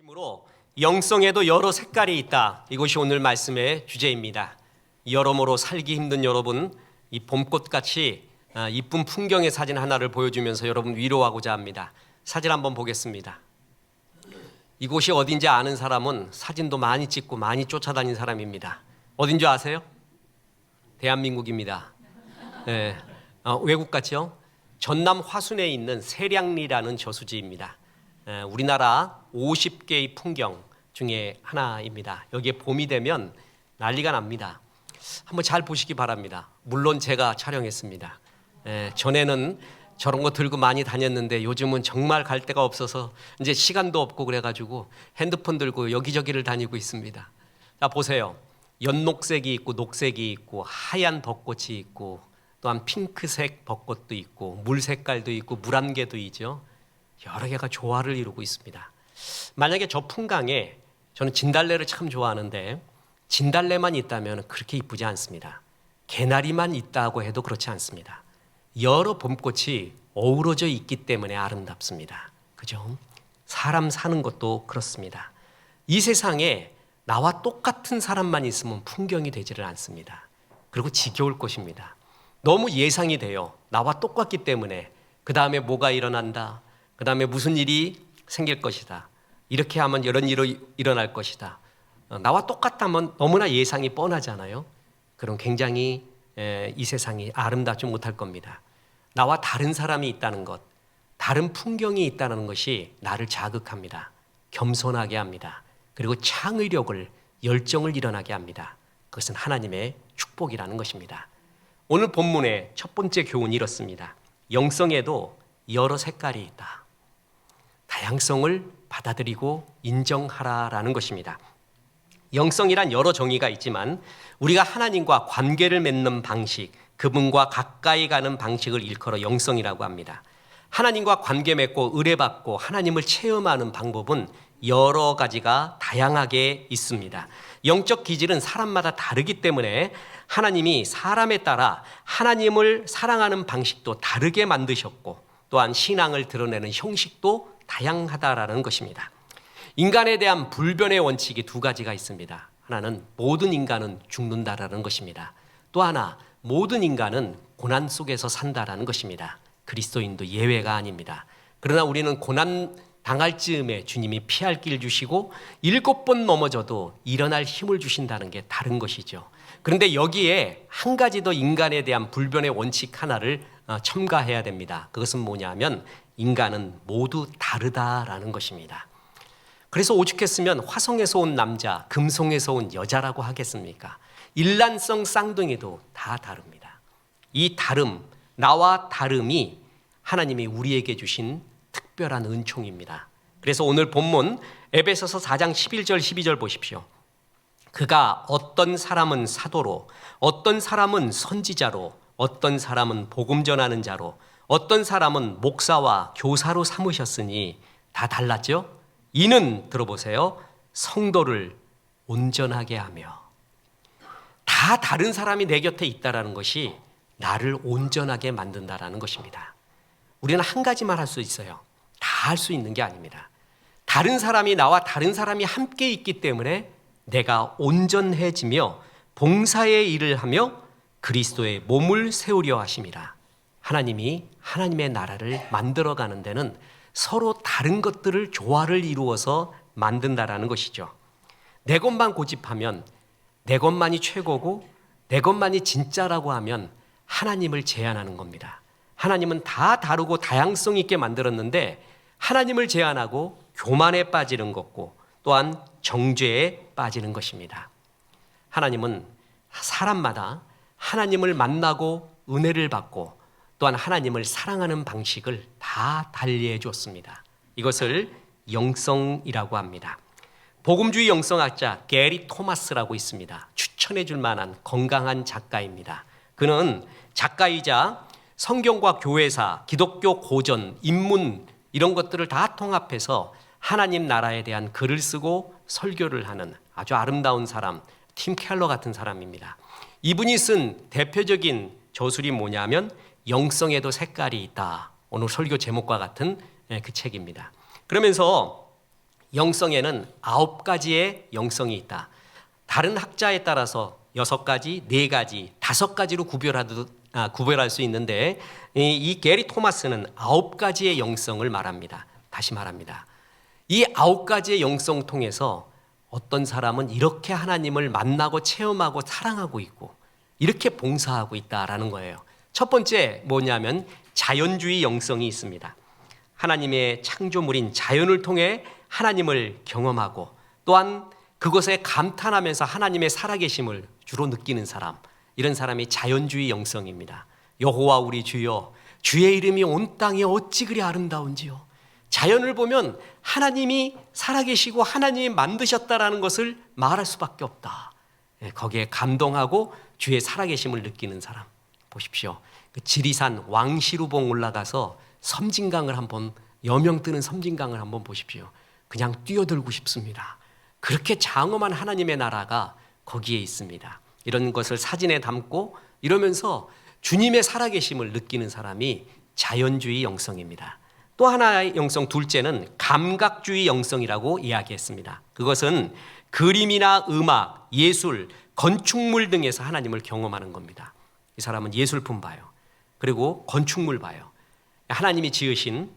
이름으로 영성에도 여러 색깔이 있다. 이것이 오늘 말씀의 주제입니다. 여러모로 살기 힘든 여러분, 이 봄꽃같이 이쁜 풍경의 사진 하나를 보여주면서 여러분 위로하고자 합니다. 사진 한번 보겠습니다. 이곳이 어딘지 아는 사람은 사진도 많이 찍고 많이 쫓아다닌 사람입니다. 어딘 줄 아세요? 대한민국입니다. 네. 외국 같죠? 전남 화순에 있는 세량리라는 저수지입니다. 우리나라 50개의 풍경 중에 하나입니다. 여기에 봄이 되면 난리가 납니다. 한번 잘 보시기 바랍니다. 물론 제가 촬영했습니다. 전에는 저런 거 들고 많이 다녔는데 요즘은 정말 갈 데가 없어서 이제 시간도 없고 그래가지고 핸드폰 들고 여기저기를 다니고 있습니다. 자, 보세요. 연녹색이 있고 녹색이 있고 하얀 벚꽃이 있고 또한 핑크색 벚꽃도 있고 물 색깔도 있고 물안개도 있죠. 여러 개가 조화를 이루고 있습니다. 만약에 저 풍광에 저는 진달래를 참 좋아하는데 진달래만 있다면 그렇게 이쁘지 않습니다. 개나리만 있다고 해도 그렇지 않습니다. 여러 봄꽃이 어우러져 있기 때문에 아름답습니다. 그죠? 사람 사는 것도 그렇습니다. 이 세상에 나와 똑같은 사람만 있으면 풍경이 되지를 않습니다. 그리고 지겨울 것입니다. 너무 예상이 돼요. 나와 똑같기 때문에 그 다음에 뭐가 일어난다. 그 다음에 무슨 일이 생길 것이다. 이렇게 하면 이런 일이 일어날 것이다. 나와 똑같다면 너무나 예상이 뻔하잖아요. 그럼 굉장히 이 세상이 아름답지 못할 겁니다. 나와 다른 사람이 있다는 것, 다른 풍경이 있다는 것이 나를 자극합니다. 겸손하게 합니다. 그리고 창의력을, 열정을 일어나게 합니다. 그것은 하나님의 축복이라는 것입니다. 오늘 본문의 첫 번째 교훈이 이렇습니다. 영성에도 여러 색깔이 있다. 다양성을 받아들이고 인정하라라는 것입니다. 영성이란 여러 정의가 있지만 우리가 하나님과 관계를 맺는 방식, 그분과 가까이 가는 방식을 일컬어 영성이라고 합니다. 하나님과 관계 맺고 의뢰받고 하나님을 체험하는 방법은 여러 가지가 다양하게 있습니다. 영적 기질은 사람마다 다르기 때문에 하나님이 사람에 따라 하나님을 사랑하는 방식도 다르게 만드셨고 또한 신앙을 드러내는 형식도 다양하다라는 것입니다. 인간에 대한 불변의 원칙이 두 가지가 있습니다. 하나는 모든 인간은 죽는다라는 것입니다. 또 하나 모든 인간은 고난 속에서 산다라는 것입니다. 그리스도인도 예외가 아닙니다. 그러나 우리는 고난 당할 즈음에 주님이 피할 길 주시고 7번 넘어져도 일어날 힘을 주신다는 게 다른 것이죠. 그런데 여기에 한 가지 더 인간에 대한 불변의 원칙 하나를 첨가해야 됩니다. 그것은 뭐냐면 인간은 모두 다르다라는 것입니다. 그래서 오죽했으면 화성에서 온 남자, 금성에서 온 여자라고 하겠습니까? 일란성 쌍둥이도 다 다릅니다. 이 다름, 나와 다름이 하나님이 우리에게 주신 특별한 은총입니다. 그래서 오늘 본문 에베소서 4장 11절 12절 보십시오. 그가 어떤 사람은 사도로, 어떤 사람은 선지자로, 어떤 사람은 복음 전하는 자로, 어떤 사람은 목사와 교사로 삼으셨으니 다 달랐죠? 이는 들어보세요. 성도를 온전하게 하며. 다 다른 사람이 내 곁에 있다라는 것이 나를 온전하게 만든다라는 것입니다. 우리는 한 가지만 할 수 있어요. 다 할 수 있는 게 아닙니다. 다른 사람이 나와 다른 사람이 함께 있기 때문에 내가 온전해지며 봉사의 일을 하며 그리스도의 몸을 세우려 하심이라. 하나님이 하나님의 나라를 만들어가는 데는 서로 다른 것들을 조화를 이루어서 만든다라는 것이죠. 내 것만 고집하면 내 것만이 최고고 내 것만이 진짜라고 하면 하나님을 제한하는 겁니다. 하나님은 다 다르고 다양성 있게 만들었는데 하나님을 제한하고 교만에 빠지는 것고 또한 정죄에 빠지는 것입니다. 하나님은 사람마다 하나님을 만나고 은혜를 받고 또한 하나님을 사랑하는 방식을 다 달리해 줬습니다. 이것을 영성이라고 합니다. 복음주의 영성학자 게리 토마스라고 있습니다. 추천해 줄 만한 건강한 작가입니다. 그는 작가이자 성경과 교회사, 기독교 고전, 인문 이런 것들을 다 통합해서 하나님 나라에 대한 글을 쓰고 설교를 하는 아주 아름다운 사람, 팀 켈러 같은 사람입니다. 이분이 쓴 대표적인 저술이 뭐냐면 영성에도 색깔이 있다. 오늘 설교 제목과 같은 그 책입니다. 그러면서 영성에는 9가지의 영성이 있다. 다른 학자에 따라서 6가지, 4가지, 5가지로 구별할 수 있는데 이 게리 토마스는 9가지의 영성을 말합니다. 다시 말합니다. 이 9가지의 영성 통해서 어떤 사람은 이렇게 하나님을 만나고 체험하고 사랑하고 있고 이렇게 봉사하고 있다라는 거예요. 첫 번째 뭐냐면 자연주의 영성이 있습니다. 하나님의 창조물인 자연을 통해 하나님을 경험하고 또한 그것에 감탄하면서 하나님의 살아계심을 주로 느끼는 사람, 이런 사람이 자연주의 영성입니다. 여호와 우리 주여, 주의 이름이 온 땅에 어찌 그리 아름다운지요. 자연을 보면 하나님이 살아계시고 하나님이 만드셨다라는 것을 말할 수밖에 없다. 거기에 감동하고 주의 살아계심을 느끼는 사람. 보십시오. 그 지리산 왕시루봉 올라가서 섬진강을 한번, 여명 뜨는 섬진강을 한번 보십시오. 그냥 뛰어들고 싶습니다. 그렇게 장엄한 하나님의 나라가 거기에 있습니다. 이런 것을 사진에 담고 이러면서 주님의 살아계심을 느끼는 사람이 자연주의 영성입니다. 또 하나의 영성 둘째는 감각주의 영성이라고 이야기했습니다. 그것은 그림이나 음악, 예술, 건축물 등에서 하나님을 경험하는 겁니다. 이 사람은 예술품 봐요. 그리고 건축물 봐요. 하나님이 지으신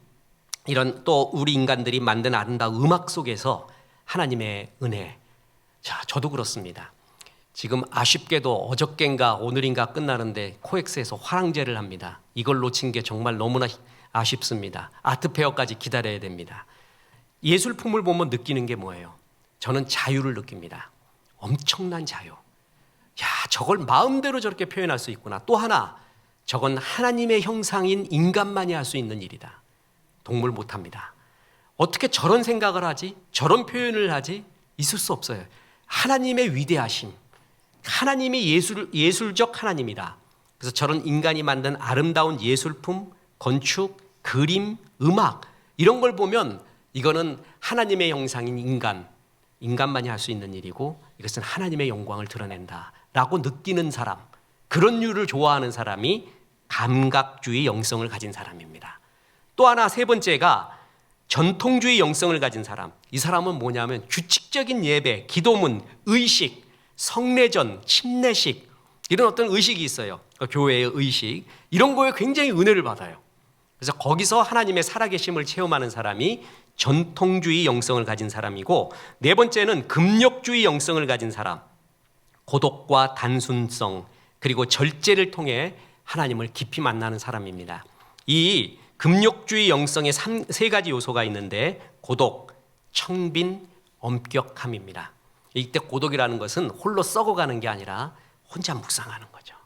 이런 또 우리 인간들이 만든 아름다운 음악 속에서 하나님의 은혜. 자, 저도 그렇습니다. 지금 아쉽게도 어저께인가 오늘인가 끝나는데 코엑스에서 화랑제를 합니다. 이걸 놓친 게 정말 너무나 아쉽습니다. 아트페어까지 기다려야 됩니다. 예술품을 보면 느끼는 게 뭐예요? 저는 자유를 느낍니다. 엄청난 자유. 야, 저걸 마음대로 저렇게 표현할 수 있구나. 또 하나, 저건 하나님의 형상인 인간만이 할 수 있는 일이다. 동물 못합니다. 어떻게 저런 생각을 하지? 저런 표현을 하지? 있을 수 없어요. 하나님의 위대하심. 하나님이 예술적 하나님이다. 그래서 저런 인간이 만든 아름다운 예술품, 건축, 그림, 음악 이런 걸 보면 이거는 하나님의 형상인 인간만이 할 수 있는 일이고 이것은 하나님의 영광을 드러낸다라고 느끼는 사람, 그런 류를 좋아하는 사람이 감각주의 영성을 가진 사람입니다. 또 하나 세 번째가 전통주의 영성을 가진 사람. 이 사람은 뭐냐면 규칙적인 예배, 기도문, 의식, 성례전, 침례식 이런 어떤 의식이 있어요. 교회의 의식 이런 거에 굉장히 은혜를 받아요. 그래서 거기서 하나님의 살아계심을 체험하는 사람이 전통주의 영성을 가진 사람이고, 네 번째는 금욕주의 영성을 가진 사람. 고독과 단순성 그리고 절제를 통해 하나님을 깊이 만나는 사람입니다. 이 금욕주의 영성의 세 가지 요소가 있는데 고독, 청빈, 엄격함입니다. 이때 고독이라는 것은 홀로 썩어가는 게 아니라 혼자 묵상하는 거죠.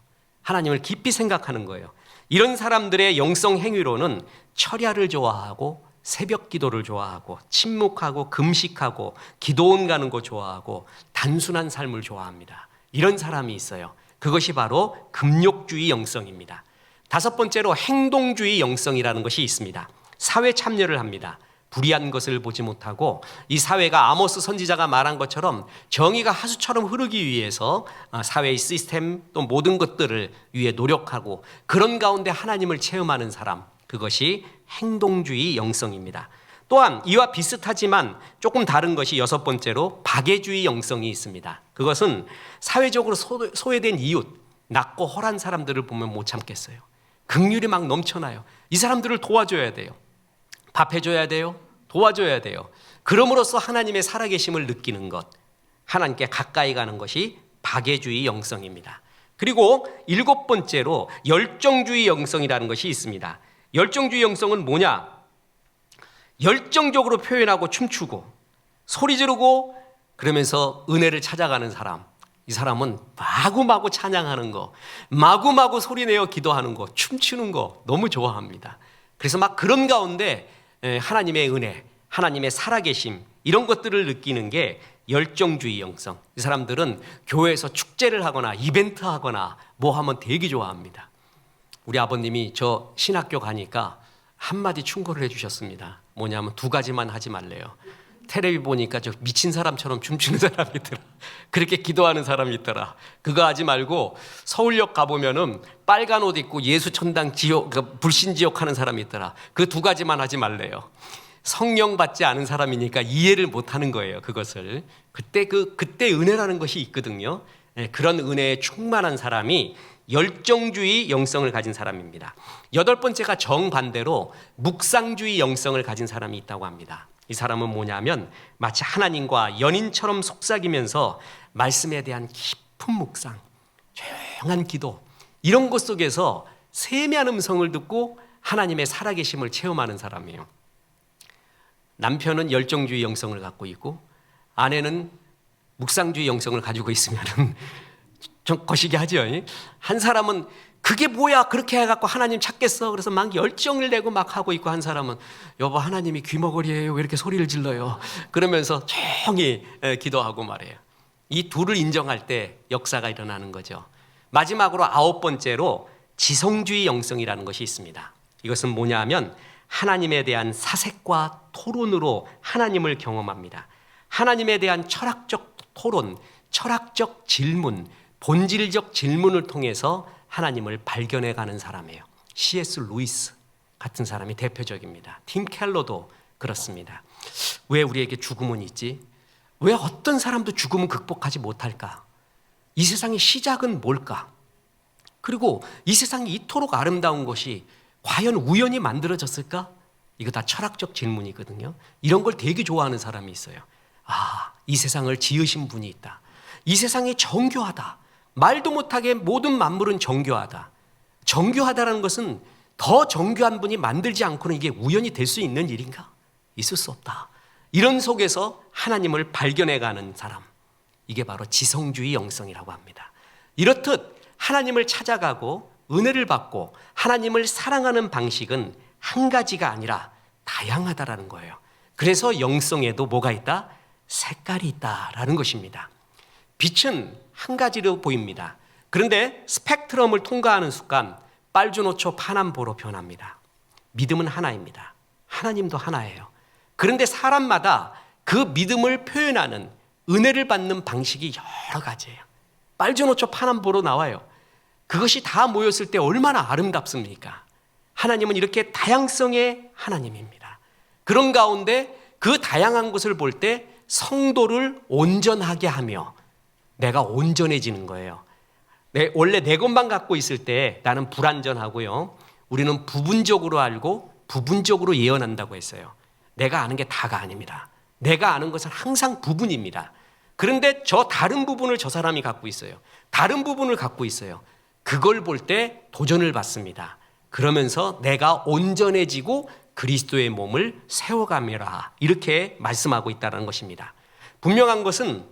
하나님을 깊이 생각하는 거예요. 이런 사람들의 영성 행위로는 철야를 좋아하고 새벽 기도를 좋아하고 침묵하고 금식하고 기도원 가는 거 좋아하고 단순한 삶을 좋아합니다. 이런 사람이 있어요. 그것이 바로 금욕주의 영성입니다. 다섯 번째로 행동주의 영성이라는 것이 있습니다. 사회 참여를 합니다. 불의한 것을 보지 못하고 이 사회가 아모스 선지자가 말한 것처럼 정의가 하수처럼 흐르기 위해서 사회의 시스템 또 모든 것들을 위해 노력하고 그런 가운데 하나님을 체험하는 사람, 그것이 행동주의 영성입니다. 또한 이와 비슷하지만 조금 다른 것이 여섯 번째로 박애주의 영성이 있습니다. 그것은 사회적으로 소외된 이웃, 낮고 헐한 사람들을 보면 못 참겠어요. 긍휼이 막 넘쳐나요. 이 사람들을 도와줘야 돼요. 밥 해줘야 돼요. 도와줘야 돼요. 그럼으로써 하나님의 살아계심을 느끼는 것, 하나님께 가까이 가는 것이 박애주의 영성입니다. 그리고 일곱 번째로 열정주의 영성이라는 것이 있습니다. 열정주의 영성은 뭐냐? 열정적으로 표현하고 춤추고 소리 지르고 그러면서 은혜를 찾아가는 사람. 이 사람은 마구마구 찬양하는 거, 마구마구 소리내어 기도하는 거, 춤추는 거 너무 좋아합니다. 그래서 막 그런 가운데 하나님의 은혜, 하나님의 살아계심 이런 것들을 느끼는 게 열정주의 영성. 이 사람들은 교회에서 축제를 하거나 이벤트 하거나 뭐 하면 되게 좋아합니다. 우리 아버님이 저 신학교 가니까 한마디 충고를 해주셨습니다. 뭐냐면 두 가지만 하지 말래요. 텔레비 보니까 저 미친 사람처럼 춤추는 사람이 있더라. 그렇게 기도하는 사람이 있더라. 그거 하지 말고 서울역 가보면은 빨간 옷 입고 예수천당 지옥, 불신지옥 하는 사람이 있더라. 그 두 가지만 하지 말래요. 성령 받지 않은 사람이니까 이해를 못하는 거예요. 그것을 그때 은혜라는 것이 있거든요. 그런 은혜에 충만한 사람이 열정주의 영성을 가진 사람입니다. 여덟 번째가 정반대로 묵상주의 영성을 가진 사람이 있다고 합니다. 이 사람은 뭐냐면 마치 하나님과 연인처럼 속삭이면서 말씀에 대한 깊은 묵상, 조용한 기도, 이런 것 속에서 세미한 음성을 듣고 하나님의 살아계심을 체험하는 사람이에요. 남편은 열정주의 영성을 갖고 있고 아내는 묵상주의 영성을 가지고 있으면 좀 거시기 하죠. 한 사람은 그게 뭐야 그렇게 해갖고 하나님 찾겠어 그래서 막 열정을 내고 막 하고 있고, 한 사람은 여보 하나님이 귀머거리예요 왜 이렇게 소리를 질러요 그러면서 조용히 기도하고 말해요. 이 둘을 인정할 때 역사가 일어나는 거죠. 마지막으로 아홉 번째로 지성주의 영성이라는 것이 있습니다. 이것은 뭐냐 하면 하나님에 대한 사색과 토론으로 하나님을 경험합니다. 하나님에 대한 철학적 토론, 철학적 질문, 본질적 질문을 통해서 하나님을 발견해가는 사람이에요. C.S. 루이스 같은 사람이 대표적입니다. 팀 켈러도 그렇습니다. 왜 우리에게 죽음은 있지? 왜 어떤 사람도 죽음은 극복하지 못할까? 이 세상의 시작은 뭘까? 그리고 이 세상이 이토록 아름다운 것이 과연 우연히 만들어졌을까? 이거 다 철학적 질문이거든요. 이런 걸 되게 좋아하는 사람이 있어요. 이 세상을 지으신 분이 있다. 이 세상이 정교하다. 말도 못하게 모든 만물은 정교하다. 정교하다는 것은 더 정교한 분이 만들지 않고는 이게 우연히 될 수 있는 일인가? 있을 수 없다. 이런 속에서 하나님을 발견해가는 사람, 이게 바로 지성주의 영성이라고 합니다. 이렇듯 하나님을 찾아가고 은혜를 받고 하나님을 사랑하는 방식은 한 가지가 아니라 다양하다라는 거예요. 그래서 영성에도 뭐가 있다? 색깔이 있다라는 것입니다. 빛은 한 가지로 보입니다. 그런데 스펙트럼을 통과하는 순간 빨주노초 파남보로 변합니다. 믿음은 하나입니다. 하나님도 하나예요. 그런데 사람마다 그 믿음을 표현하는, 은혜를 받는 방식이 여러 가지예요. 빨주노초 파남보로 나와요. 그것이 다 모였을 때 얼마나 아름답습니까? 하나님은 이렇게 다양성의 하나님입니다. 그런 가운데 그 다양한 것을 볼 때 성도를 온전하게 하며 내가 온전해지는 거예요. 원래 내 것만 갖고 있을 때 나는 불완전하고요. 우리는 부분적으로 알고 부분적으로 예언한다고 했어요. 내가 아는 게 다가 아닙니다. 내가 아는 것은 항상 부분입니다. 그런데 저 다른 부분을 저 사람이 갖고 있어요. 다른 부분을 갖고 있어요. 그걸 볼 때 도전을 받습니다. 그러면서 내가 온전해지고 그리스도의 몸을 세워가며라, 이렇게 말씀하고 있다는 것입니다. 분명한 것은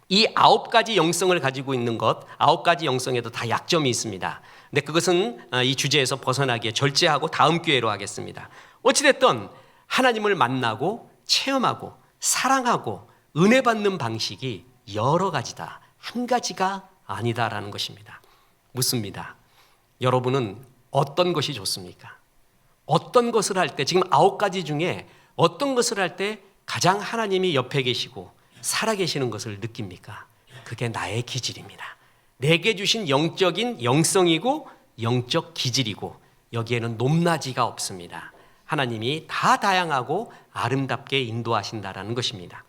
이 9가지 영성을 가지고 있는 것, 9가지 영성에도 다 약점이 있습니다. 근데 그것은 이 주제에서 벗어나기에 절제하고 다음 기회로 하겠습니다. 어찌됐든 하나님을 만나고 체험하고 사랑하고 은혜 받는 방식이 여러 가지다. 한 가지가 아니다라는 것입니다. 묻습니다. 여러분은 어떤 것이 좋습니까? 어떤 것을 할 때, 지금 9가지 중에 어떤 것을 할 때 가장 하나님이 옆에 계시고 살아계시는 것을 느낍니까? 그게 나의 기질입니다. 내게 주신 영적인 영성이고 영적 기질이고 여기에는 높낮이가 없습니다. 하나님이 다 다양하고 아름답게 인도하신다라는 것입니다.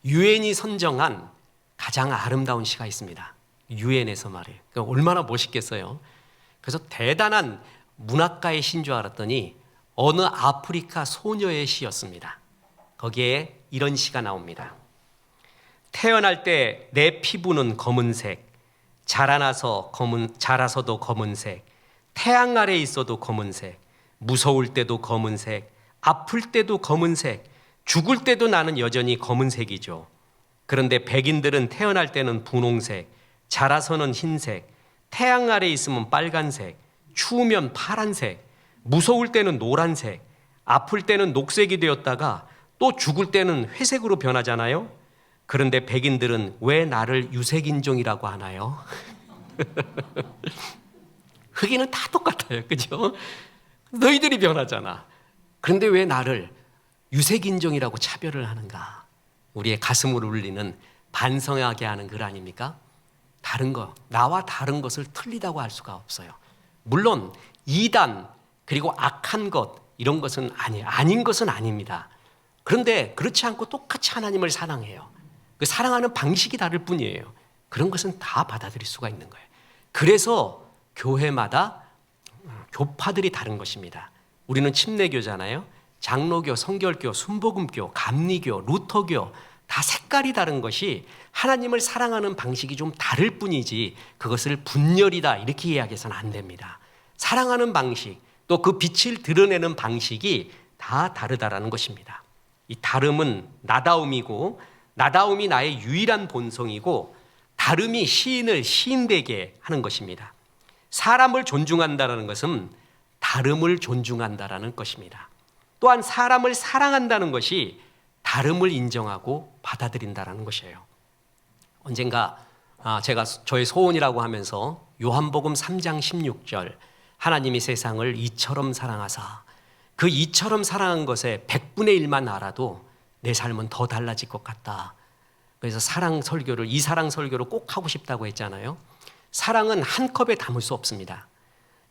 유엔이 선정한 가장 아름다운 시가 있습니다. 유엔에서 말해요. 그러니까 얼마나 멋있겠어요. 그래서 대단한 문학가의 시인 줄 알았더니 어느 아프리카 소녀의 시였습니다. 거기에 이런 시가 나옵니다. 태어날 때 내 피부는 검은색, 자라서도 검은색, 태양 아래 있어도 검은색, 무서울 때도 검은색, 아플 때도 검은색, 죽을 때도 나는 여전히 검은색이죠. 그런데 백인들은 태어날 때는 분홍색, 자라서는 흰색, 태양 아래 있으면 빨간색, 추우면 파란색, 무서울 때는 노란색, 아플 때는 녹색이 되었다가 또 죽을 때는 회색으로 변하잖아요. 그런데 백인들은 왜 나를 유색인종이라고 하나요? 흑인은 다 똑같아요. 그죠? 너희들이 변하잖아. 그런데 왜 나를 유색인종이라고 차별을 하는가? 우리의 가슴을 울리는, 반성하게 하는 글 아닙니까? 다른 거, 나와 다른 것을 틀리다고 할 수가 없어요. 물론 이단, 그리고 악한 것, 이런 것은 아닌 것은 아닙니다. 그런데 그렇지 않고 똑같이 하나님을 사랑해요. 그 사랑하는 방식이 다를 뿐이에요. 그런 것은 다 받아들일 수가 있는 거예요. 그래서 교회마다 교파들이 다른 것입니다. 우리는 침례교잖아요. 장로교, 성결교, 순복음교, 감리교, 루터교 다 색깔이 다른 것이 하나님을 사랑하는 방식이 좀 다를 뿐이지 그것을 분열이다 이렇게 이야기해서는 안 됩니다. 사랑하는 방식 또 그 빛을 드러내는 방식이 다 다르다라는 것입니다. 이 다름은 나다움이고 나다움이 나의 유일한 본성이고 다름이 시인을 시인되게 하는 것입니다. 사람을 존중한다는 것은 다름을 존중한다는 것입니다. 또한 사람을 사랑한다는 것이 다름을 인정하고 받아들인다는 것이에요. 언젠가 제가 저의 소원이라고 하면서 요한복음 3장 16절 하나님이 세상을 이처럼 사랑하사 그 이처럼 사랑한 것에 100분의 1만 알아도 내 삶은 더 달라질 것 같다. 그래서 이 사랑 설교를 꼭 하고 싶다고 했잖아요. 사랑은 한 컵에 담을 수 없습니다.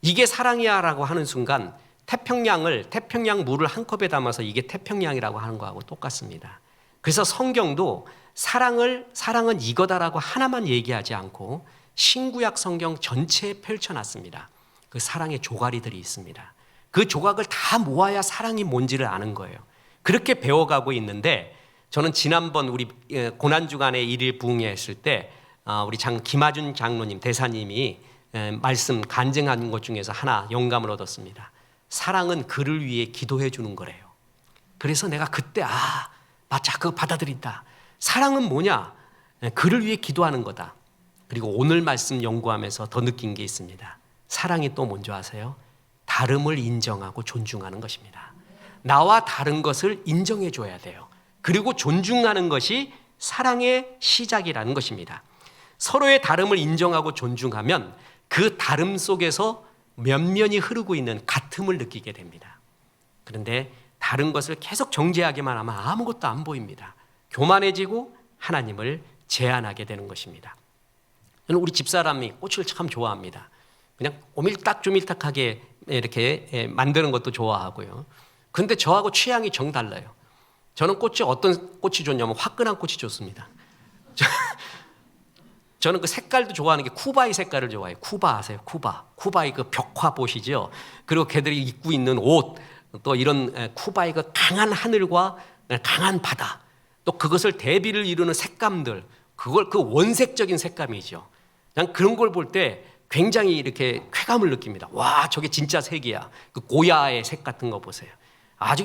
이게 사랑이야 라고 하는 순간 태평양 물을 한 컵에 담아서 이게 태평양이라고 하는 거하고 똑같습니다. 그래서 성경도 사랑은 이거다라고 하나만 얘기하지 않고 신구약 성경 전체에 펼쳐놨습니다. 그 사랑의 조가리들이 있습니다. 그 조각을 다 모아야 사랑이 뭔지를 아는 거예요. 그렇게 배워가고 있는데 저는 지난번 우리 고난주간에 1일 부흥회했을 때 우리 김하준 장로님 대사님이 말씀 간증한 것 중에서 하나 영감을 얻었습니다. 사랑은 그를 위해 기도해 주는 거래요. 그래서 내가 그때 맞아 그거 받아들인다. 사랑은 뭐냐? 그를 위해 기도하는 거다. 그리고 오늘 말씀 연구하면서 더 느낀 게 있습니다. 사랑이 또 뭔지 아세요? 다름을 인정하고 존중하는 것입니다. 나와 다른 것을 인정해 줘야 돼요. 그리고 존중하는 것이 사랑의 시작이라는 것입니다. 서로의 다름을 인정하고 존중하면 그 다름 속에서 면면이 흐르고 있는 같음을 느끼게 됩니다. 그런데 다른 것을 계속 정죄하기만 하면 아무것도 안 보입니다. 교만해지고 하나님을 제한하게 되는 것입니다. 저는 우리 집사람이 꽃을 참 좋아합니다. 그냥 오밀딱조밀딱하게 이렇게 만드는 것도 좋아하고요. 그런데 저하고 취향이 정달라요. 저는 어떤 꽃이 좋냐면 화끈한 꽃이 좋습니다. 저는 그 색깔도 좋아하는 게 쿠바의 색깔을 좋아해요. 쿠바 아세요? 쿠바의 그 벽화 보시죠? 그리고 걔들이 입고 있는 옷, 또 이런 쿠바의 그 강한 하늘과 강한 바다, 또 그것을 대비를 이루는 색감들, 그 원색적인 색감이죠. 그냥 그런 걸 볼 때 굉장히 이렇게 쾌감을 느낍니다. 와, 저게 진짜 색이야. 그 고야의 색 같은 거 보세요. 아주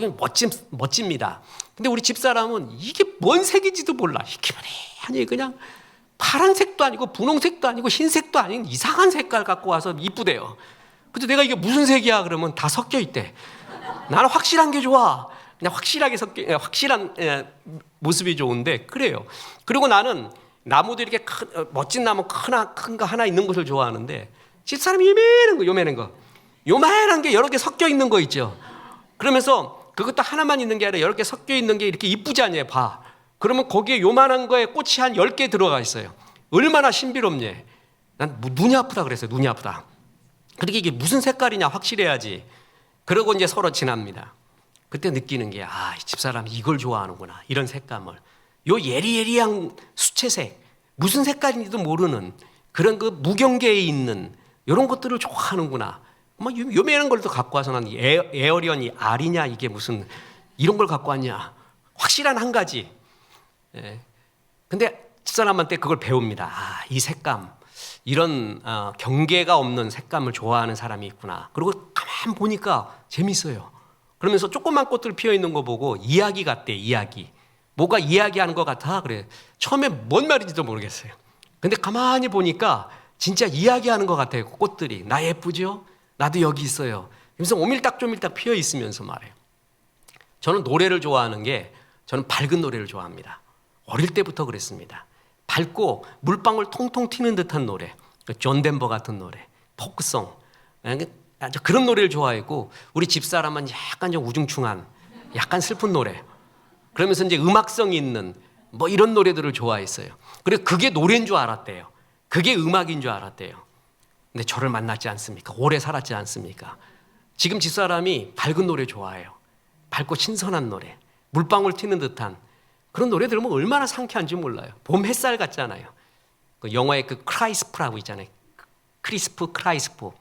멋집니다. 근데 우리 집사람은 이게 뭔 색인지도 몰라. 희키머리하니 그냥 파란색도 아니고 분홍색도 아니고 흰색도 아닌 이상한 색깔 갖고 와서 이쁘대요. 근데 내가 이게 무슨 색이야 그러면 다 섞여 있대. 나는 확실한 게 좋아. 그냥 확실한 모습이 좋은데 그래요. 그리고 나는 나무도 이렇게 멋진 나무 큰 거 하나 있는 것을 좋아하는데 집사람이 요만한 게 여러 개 섞여 있는 거 있죠. 그러면서 그것도 하나만 있는 게 아니라 여러 개 섞여 있는 게 이렇게 이쁘지 않냐 봐. 그러면 거기에 요만한 거에 꽃이 한 10개 들어가 있어요. 얼마나 신비롭니. 난 눈이 아프다 그랬어요. 눈이 아프다. 그러니까 이게 무슨 색깔이냐 확실해야지. 그러고 이제 서로 지납니다. 그때 느끼는 게 이 집사람이 이걸 좋아하는구나. 이런 색감을. 요 예리예리한 수채색, 무슨 색깔인지도 모르는 그런 그 무경계에 있는 이런 것들을 좋아하는구나. 막 요매한 걸 또 갖고 와서 난 에어리언이 R이냐 이게 무슨 이런 걸 갖고 왔냐. 확실한 한 가지. 근데 집사람한테 그걸 배웁니다. 이 색감, 이런 경계가 없는 색감을 좋아하는 사람이 있구나. 그리고 가만 보니까 재밌어요. 그러면서 조그만 꽃들 피어 있는 거 보고 이야기 같대. 이야기. 뭐가 이야기하는 것 같아. 그래. 처음에 뭔 말인지도 모르겠어요. 근데 가만히 보니까 진짜 이야기하는 것 같아요. 꽃들이. 나 예쁘죠? 나도 여기 있어요. 그래서 오밀딱조밀딱 피어 있으면서 말해요. 저는 노래를 좋아하는 게 저는 밝은 노래를 좋아합니다. 어릴 때부터 그랬습니다. 밝고 물방울 통통 튀는 듯한 노래, 존 덴버 같은 노래, 포크송, 그런 노래를 좋아했고 우리 집사람은 약간 좀 우중충한, 약간 슬픈 노래. 그러면서 이제 음악성이 있는 뭐 이런 노래들을 좋아했어요. 그래서 그게 노래인 줄 알았대요. 그게 음악인 줄 알았대요. 근데 저를 만났지 않습니까? 오래 살았지 않습니까? 지금 집사람이 밝은 노래 좋아해요. 밝고 신선한 노래, 물방울 튀는 듯한 그런 노래 들으면 얼마나 상쾌한지 몰라요. 봄 햇살 같잖아요. 그 영화에 그 크라이스프라고 있잖아요. 크리스프 크라이스프.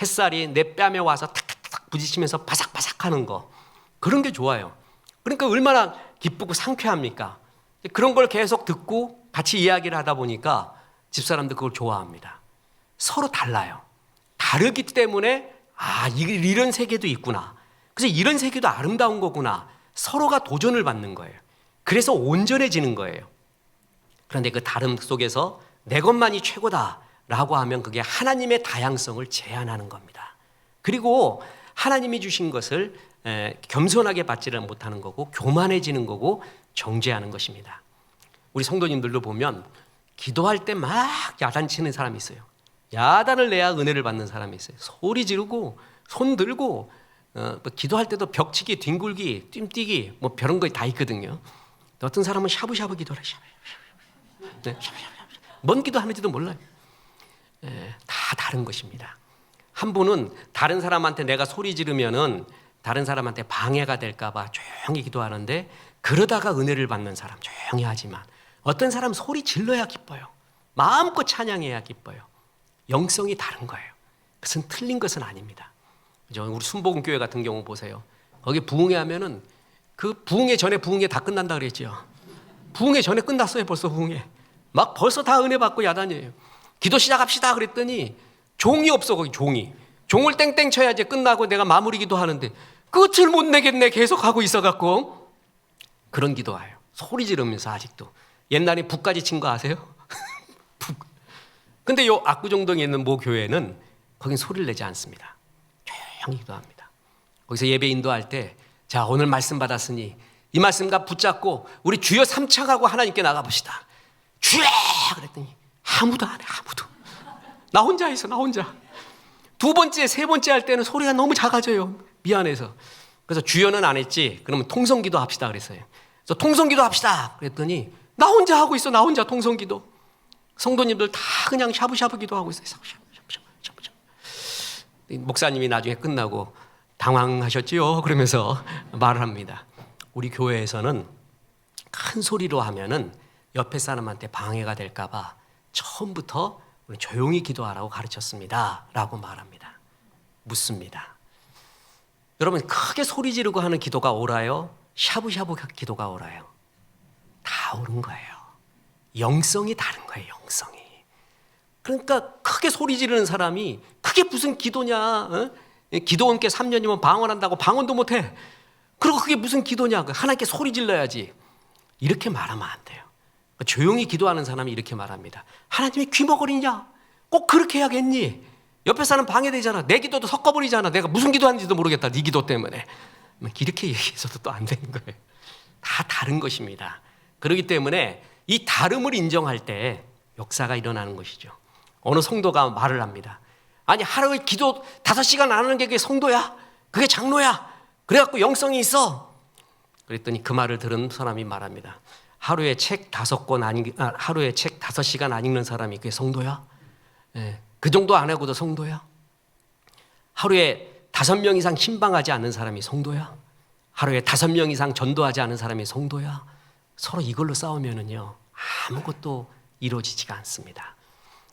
햇살이 내 뺨에 와서 탁탁탁 부딪히면서 바삭바삭하는 거, 그런 게 좋아요. 그러니까 얼마나 기쁘고 상쾌합니까? 그런 걸 계속 듣고 같이 이야기를 하다 보니까 집사람도 그걸 좋아합니다. 서로 달라요. 다르기 때문에 이런 세계도 있구나. 그래서 이런 세계도 아름다운 거구나. 서로가 도전을 받는 거예요. 그래서 온전해지는 거예요. 그런데 그 다름 속에서 내 것만이 최고다라고 하면 그게 하나님의 다양성을 제한하는 겁니다. 그리고 하나님이 주신 것을 겸손하게 받지를 못하는 거고, 교만해지는 거고, 정죄하는 것입니다. 우리 성도님들도 보면 기도할 때 막 야단치는 사람이 있어요. 야단을 내야 은혜를 받는 사람이 있어요. 소리 지르고 손 들고 기도할 때도 벽치기, 뒹굴기, 뜀뛰기 뭐 그런 거 다 있거든요. 어떤 사람은 샤브샤브 기도를 샤브샤브. 뭔 기도하는지도 몰라요. 다 다른 것입니다. 한 분은 다른 사람한테 내가 소리 지르면은 다른 사람한테 방해가 될까 봐 조용히 기도하는데, 그러다가 은혜를 받는 사람 조용히 하지만, 어떤 사람은 소리 질러야 기뻐요. 마음껏 찬양해야 기뻐요. 영성이 다른 거예요. 그것은 틀린 것은 아닙니다. 우리 순복음교회 같은 경우 보세요. 거기 부흥회 하면은 그 부흥회 전에 부흥회 다 끝난다 그랬죠. 부흥회 전에 끝났어요. 벌써 부흥회. 막 벌써 다 은혜 받고 야단이에요. 기도 시작합시다 그랬더니 종이 없어. 거기 종이. 종을 땡땡 쳐야지 끝나고 내가 마무리 기도하는데 끝을 못 내겠네. 계속 하고 있어갖고 그런 기도해요. 소리 지르면서 아직도. 옛날에 북까지 친 거 아세요? 북. 근데 요 압구정동에 있는 모 교회는 거긴 소리를 내지 않습니다. 조용히 기도합니다. 거기서 예배 인도할 때, 자, 오늘 말씀 받았으니 이 말씀과 붙잡고 우리 주여 3차가고 하나님께 나가봅시다. 주여! 그랬더니 아무도 안 해. 아무도. 나 혼자 했어. 나 혼자. 두 번째, 세 번째 할 때는 소리가 너무 작아져요. 미안해서. 그래서 주여는 안 했지. 그러면 통성기도 합시다 그랬어요. 그래서 통성기도 합시다 그랬더니 나 혼자 하고 있어. 나 혼자 통성기도. 성도님들 다 그냥 샤브샤브 기도하고 있어요. 샤브샤브. 목사님이 나중에 끝나고 당황하셨지요? 그러면서 말을 합니다. 우리 교회에서는 큰 소리로 하면은 옆에 사람한테 방해가 될까 봐 처음부터 우리 조용히 기도하라고 가르쳤습니다. 라고 말합니다. 묻습니다. 여러분, 크게 소리 지르고 하는 기도가 옳아요? 샤브샤브 기도가 옳아요? 다 옳은 거예요. 영성이 다른 거예요. 영성이. 그러니까 크게 소리 지르는 사람이 그게 무슨 기도냐? 어? 기도원께 3년이면 방언한다고 방언도 못해. 그리고 그게 무슨 기도냐? 하나님께 소리 질러야지. 이렇게 말하면 안 돼요. 조용히 기도하는 사람이 이렇게 말합니다. 하나님이 귀머거리냐? 꼭 그렇게 해야겠니? 옆에 사람 방해되잖아. 내 기도도 섞어버리잖아. 내가 무슨 기도하는지도 모르겠다. 네 기도 때문에. 이렇게 얘기해서도 또 안 되는 거예요. 다 다른 것입니다. 그렇기 때문에 이 다름을 인정할 때 역사가 일어나는 것이죠. 어느 성도가 말을 합니다. 아니, 하루에 기도 5시간 안 하는 게 그게 성도야? 그게 장로야? 그래갖고 영성이 있어? 그랬더니 그 말을 들은 사람이 말합니다. 하루에 책 5시간 안 읽는 사람이 그게 성도야? 네, 그 정도 안 하고도 성도야? 하루에 5명 이상 신방하지 않는 사람이 성도야? 하루에 5명 이상 전도하지 않은 사람이 성도야? 서로 이걸로 싸우면은요, 아무것도 이루어지지가 않습니다.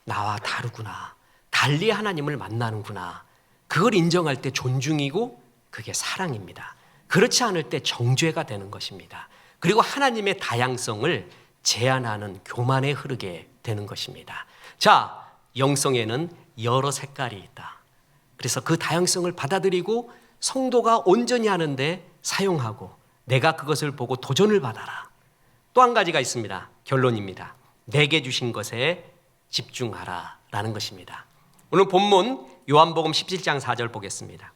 나와 다르구나. 달리 하나님을 만나는구나. 그걸 인정할 때 존중이고 그게 사랑입니다. 그렇지 않을 때 정죄가 되는 것입니다. 그리고 하나님의 다양성을 제한하는 교만에 흐르게 되는 것입니다. 자, 영성에는 여러 색깔이 있다. 그래서 그 다양성을 받아들이고 성도가 온전히 하는데 사용하고 내가 그것을 보고 도전을 받아라. 또 한 가지가 있습니다. 결론입니다. 내게 주신 것에 집중하라 라는 것입니다. 오늘 본문 요한복음 17장 4절 보겠습니다.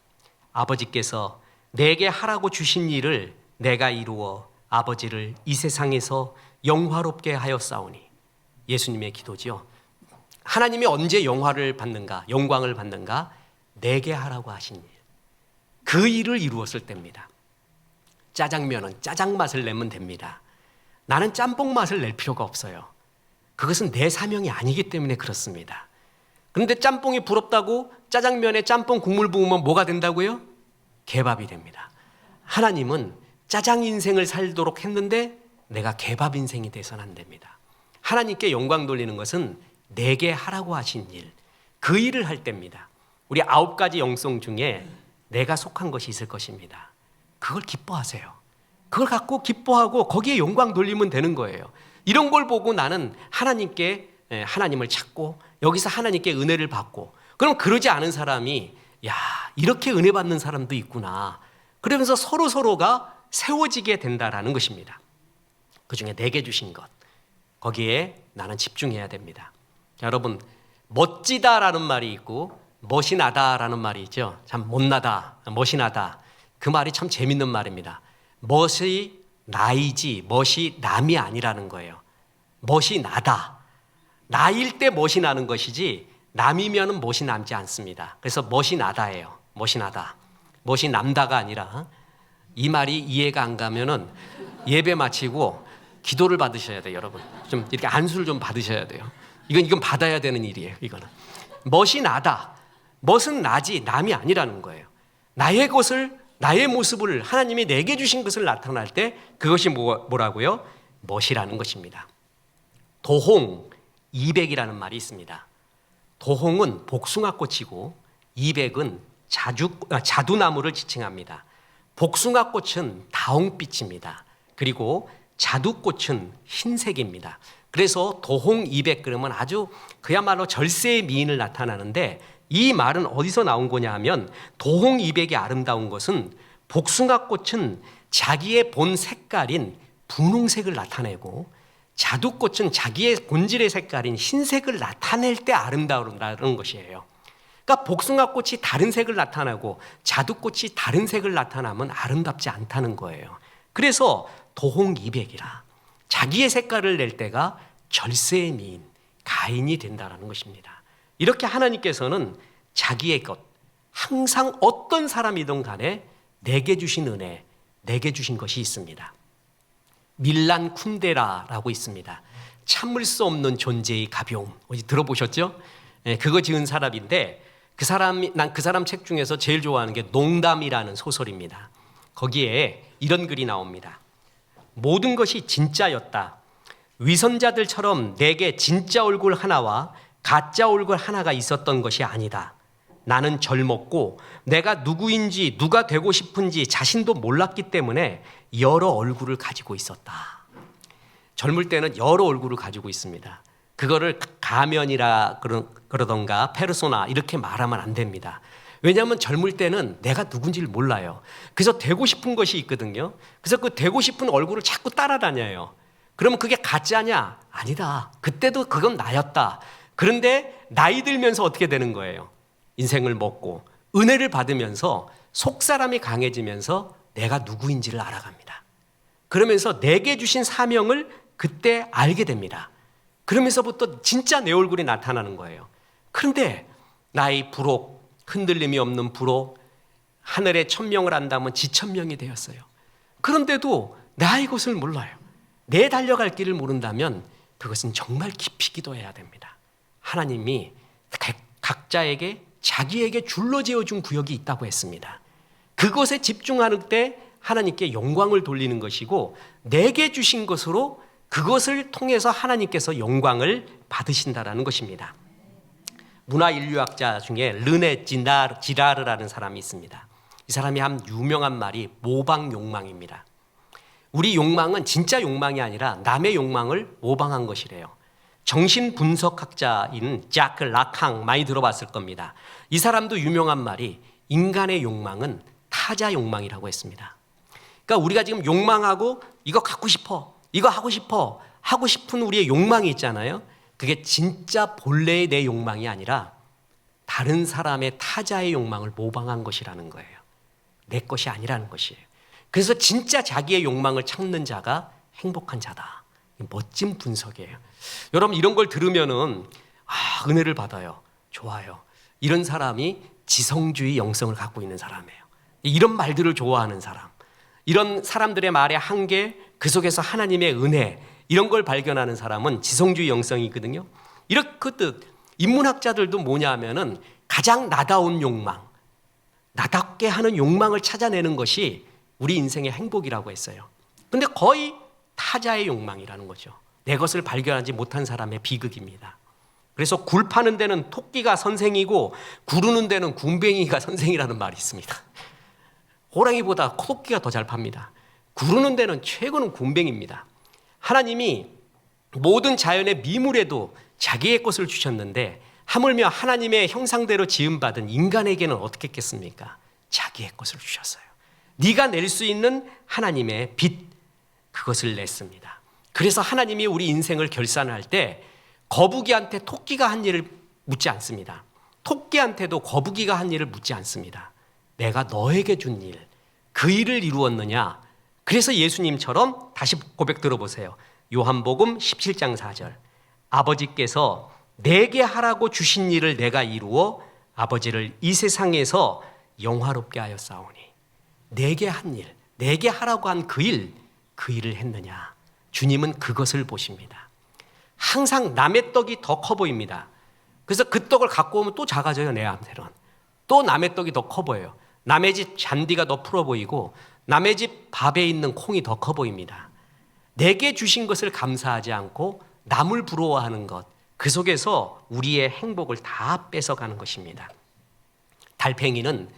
아버지께서 내게 하라고 주신 일을 내가 이루어 아버지를 이 세상에서 영화롭게 하였사오니. 예수님의 기도죠. 하나님이 언제 영화를 받는가, 영광을 받는가? 내게 하라고 하신 일. 그 일을 이루었을 때입니다. 짜장면은 짜장 맛을 내면 됩니다. 나는 짬뽕 맛을 낼 필요가 없어요. 그것은 내 사명이 아니기 때문에 그렇습니다. 그런데 짬뽕이 부럽다고 짜장면에 짬뽕 국물 부으면 뭐가 된다고요? 개밥이 됩니다. 하나님은 짜장 인생을 살도록 했는데 내가 개밥 인생이 돼서는 안 됩니다. 하나님께 영광 돌리는 것은 내게 하라고 하신 일, 그 일을 할 때입니다. 우리 9가지 영성 중에 내가 속한 것이 있을 것입니다. 그걸 기뻐하세요. 그걸 갖고 기뻐하고 거기에 영광 돌리면 되는 거예요. 이런 걸 보고 나는 하나님께 하나님을 찾고 여기서 하나님께 은혜를 받고, 그럼 그러지 않은 사람이 야, 이렇게 은혜 받는 사람도 있구나, 그러면서 서로가 세워지게 된다라는 것입니다. 그중에 내게 주신 것, 거기에 나는 집중해야 됩니다. 여러분, 멋지다라는 말이 있고 멋이 나다라는 말이 있죠. 참 못나다, 멋이 나다, 그 말이 참 재밌는 말입니다. 멋이 나이지 멋이 남이 아니라는 거예요. 멋이 나다, 나일 때 멋이 나는 것이지 남이면은 멋이 남지 않습니다. 그래서 멋이 나다예요. 멋이 나다, 멋이 남다가 아니라, 이 말이 이해가 안 가면은 예배 마치고 기도를 받으셔야 돼요. 여러분, 좀 이렇게 안수를 좀 받으셔야 돼요. 이건 받아야 되는 일이에요. 이거는 멋이 나다, 멋은 나지 남이 아니라는 거예요. 나의 모습을 하나님이 내게 주신 것을 나타날 때 그것이 뭐라고요? 멋이라는 것입니다. 도홍, 이백이라는 말이 있습니다. 도홍은 복숭아꽃이고 이백은 자두나무를 지칭합니다. 복숭아꽃은 다홍빛입니다. 그리고 자두꽃은 흰색입니다. 그래서 도홍, 이백 그러면 아주 그야말로 절세의 미인을 나타나는데, 이 말은 어디서 나온 거냐 하면, 도홍, 이백이 아름다운 것은 복숭아꽃은 자기의 본 색깔인 분홍색을 나타내고 자두꽃은 자기의 본질의 색깔인 흰색을 나타낼 때 아름다운 것이에요. 그러니까 복숭아꽃이 다른 색을 나타나고 자두꽃이 다른 색을 나타나면 아름답지 않다는 거예요. 그래서 도홍이백이라, 자기의 색깔을 낼 때가 절세의 미인, 가인이 된다는 것입니다. 이렇게 하나님께서는 자기의 것, 항상 어떤 사람이든 간에 내게 주신 은혜, 내게 주신 것이 있습니다. 밀란 쿤데라라고 있습니다. 참을 수 없는 존재의 가벼움, 어디 들어보셨죠? 그거 지은 사람인데, 난 그 사람 책 중에서 제일 좋아하는 게 농담이라는 소설입니다. 거기에 이런 글이 나옵니다. 모든 것이 진짜였다. 위선자들처럼 내게 진짜 얼굴 하나와 가짜 얼굴 하나가 있었던 것이 아니다. 나는 젊었고 내가 누구인지 누가 되고 싶은지 자신도 몰랐기 때문에 여러 얼굴을 가지고 있었다. 젊을 때는 여러 얼굴을 가지고 있습니다. 그거를 가면이라 그러던가 페르소나 이렇게 말하면 안 됩니다. 왜냐하면 젊을 때는 내가 누군지를 몰라요. 그래서 되고 싶은 것이 있거든요. 그래서 그 되고 싶은 얼굴을 자꾸 따라다녀요. 그러면 그게 가짜냐? 아니다. 그때도 그건 나였다. 그런데 나이 들면서 어떻게 되는 거예요? 인생을 먹고 은혜를 받으면서 속사람이 강해지면서 내가 누구인지를 알아갑니다. 그러면서 내게 주신 사명을 그때 알게 됩니다. 그러면서부터 진짜 내 얼굴이 나타나는 거예요. 그런데 나의 부록, 흔들림이 없는 부록, 하늘에 1000명을 안다면 지1000명이 되었어요. 그런데도 나의 것을 몰라요. 내 달려갈 길을 모른다면 그것은 정말 깊이 기도해야 됩니다. 하나님이 각자에게 자기에게 줄로 지어준 구역이 있다고 했습니다. 그것에 집중하는 때 하나님께 영광을 돌리는 것이고, 내게 주신 것으로 그것을 통해서 하나님께서 영광을 받으신다라는 것입니다. 문화인류학자 중에 르네 지라르라는 사람이 있습니다. 이 사람이 한 유명한 말이 모방 욕망입니다. 우리 욕망은 진짜 욕망이 아니라 남의 욕망을 모방한 것이래요. 정신분석학자인 자크 라캉 많이 들어봤을 겁니다. 이 사람도 유명한 말이 인간의 욕망은 타자 욕망이라고 했습니다. 그러니까 우리가 지금 욕망하고 이거 갖고 싶어, 이거 하고 싶어, 하고 싶은 우리의 욕망이 있잖아요. 그게 진짜 본래의 내 욕망이 아니라 다른 사람의 타자의 욕망을 모방한 것이라는 거예요. 내 것이 아니라는 것이에요. 그래서 진짜 자기의 욕망을 찾는 자가 행복한 자다. 멋진 분석이에요. 여러분, 이런 걸 들으면은 은혜를 받아요. 좋아요. 이런 사람이 지성주의 영성을 갖고 있는 사람이에요. 이런 말들을 좋아하는 사람, 이런 사람들의 말의 한계, 그 속에서 하나님의 은혜, 이런 걸 발견하는 사람은 지성주의 영성이거든요. 이렇게 인문학자들도 뭐냐 하면은 가장 나다운 욕망, 나답게 하는 욕망을 찾아내는 것이 우리 인생의 행복이라고 했어요. 근데 거의 타자의 욕망이라는 거죠. 내 것을 발견하지 못한 사람의 비극입니다. 그래서 굴 파는 데는 토끼가 선생이고 구르는 데는 군뱅이가 선생이라는 말이 있습니다. 호랑이보다 토끼가 더 잘 팝니다. 구르는 데는 최고는 군뱅이입니다. 하나님이 모든 자연의 미물에도 자기의 것을 주셨는데 하물며 하나님의 형상대로 지음받은 인간에게는 어떻게 했겠습니까? 자기의 것을 주셨어요. 네가 낼 수 있는 하나님의 빛, 그것을 냈습니다. 그래서 하나님이 우리 인생을 결산할 때 거북이한테 토끼가 한 일을 묻지 않습니다. 토끼한테도 거북이가 한 일을 묻지 않습니다. 내가 너에게 준 일, 그 일을 이루었느냐? 그래서 예수님처럼 다시 고백 들어보세요. 요한복음 17장 4절. 아버지께서 내게 하라고 주신 일을 내가 이루어 아버지를 이 세상에서 영화롭게 하였사오니. 내게 한 일, 내게 하라고 한 그 일을 했느냐? 주님은 그것을 보십니다. 항상 남의 떡이 더 커 보입니다. 그래서 그 떡을 갖고 오면 또 작아져요, 내 안테는. 또 남의 떡이 더 커 보여요. 남의 집 잔디가 더 풀어 보이고 남의 집 밥에 있는 콩이 더 커 보입니다. 내게 주신 것을 감사하지 않고 남을 부러워하는 것, 그 속에서 우리의 행복을 다 뺏어가는 것입니다. 달팽이는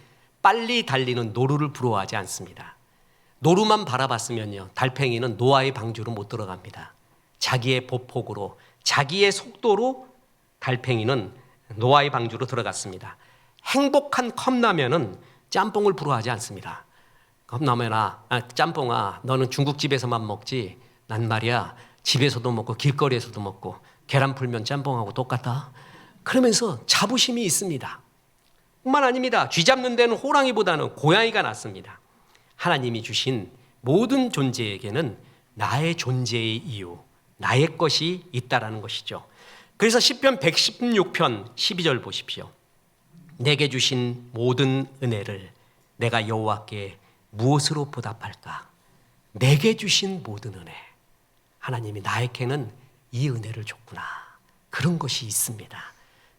빨리 달리는 노루를 부러워하지 않습니다. 노루만 바라봤으면요, 달팽이는 노아의 방주로 못 들어갑니다. 자기의 보폭으로, 자기의 속도로 달팽이는 노아의 방주로 들어갔습니다. 행복한 컵라면은 짬뽕을 부러워하지 않습니다. 컵라면아, 짬뽕아, 너는 중국집에서만 먹지 난 말이야 집에서도 먹고 길거리에서도 먹고 계란 풀면 짬뽕하고 똑같다. 그러면서 자부심이 있습니다. 뿐만 아닙니다. 쥐 잡는 데는 호랑이보다는 고양이가 낫습니다. 하나님이 주신 모든 존재에게는 나의 존재의 이유, 나의 것이 있다라는 것이죠. 그래서 시편 116편 12절 보십시오. 내게 주신 모든 은혜를 내가 여호와께 무엇으로 보답할까? 내게 주신 모든 은혜. 하나님이 나에게는 이 은혜를 줬구나. 그런 것이 있습니다.